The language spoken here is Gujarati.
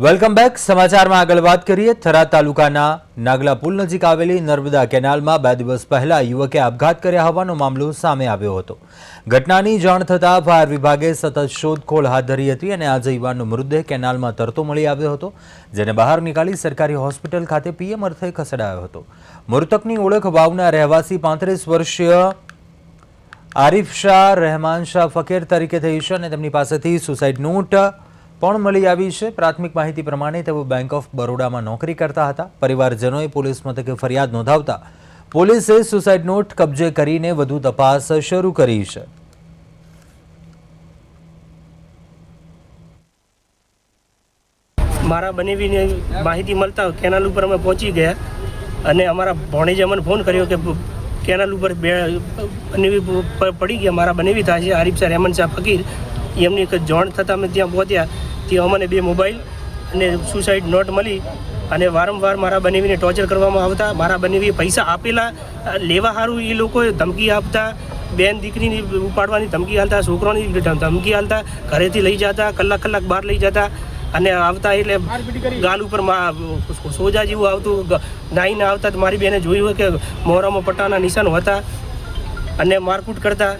Welcome back. સમાચારમાં આગળ વાત કરીએ. થરાદ તાલુકાના નાગલા પુલ નજીક આવેલી નર્મદા કેનાલમાં 2 દિવસ પહેલા યુવકે આપઘાત કર્યા હોવાનો મામલો સામે આવ્યો હતો. ઘટનાની જાણ થતાં ફાયર વિભાગે સતત શોધખોળ હાથ ધરી હતી અને આજે યુવાનનો મૃતદેહ કેનાલમાં તરતો મળી આવ્યો હતો, જેને બહાર નીકાળી સરકારી હોસ્પિટલ ખાતે પીએમ અર્થે ખસેડાયો હતો. મૃતકની ઓળખ વાવના રહેવાસી 35 વર્ષીય આરિફ શાહ રહેમાન શાહ ફકીર તરીકે થઈ છે અને તેમની પાસેથી સુસાઇડ નોટ પણ મળી આવી છે. પ્રાથમિક માહિતી પ્રમાણે તેઓ બેંક ઓફ બરોડામાં નોકરી કરતા હતા. પરિવારજનોએ પોલીસ મથકે ફરિયાદ નોંધાવતા પોલીસે સુસાઇડ નોટ કબજે કરીને વધુ તપાસ શરૂ કરી છે. મારા બનેવીને માહિતી મળતા કેનાલ ઉપર અમે પહોંચી ગયા અને અમારા ભોણેજે અમને ફોન કર્યો કે કેનાલ ઉપર બનેવી પડી ગયા. મારા બનેવી થાય છે આરિફ શાહ રહેમાન શાહ ફકીર. એમની જાણ થતાં અમે ત્યાં પહોંચ્યા. ત્યાં અમને 2 મોબાઈલ અને સુસાઇડ નોટ મળી અને વારંવાર મારા બનેવીને ટોર્ચર કરવામાં આવતા. મારા બનેવીએ પૈસા આપેલા લેવા સારું એ લોકોએ ધમકી આપતા, બેન દીકરીની ઉપાડવાની ધમકી હાલતા, છોકરાની ધમકી હાલતા, ઘરેથી લઈ જતા, કલાક બહાર લઈ જતા અને આવતા એટલે ગાલ ઉપર સોજા જેવું આવતું. નાહીને આવતા તો મારી બેને જોયું કે મોઢામાં પટ્ટાના નિશાન હતા અને મારકૂટ કરતા.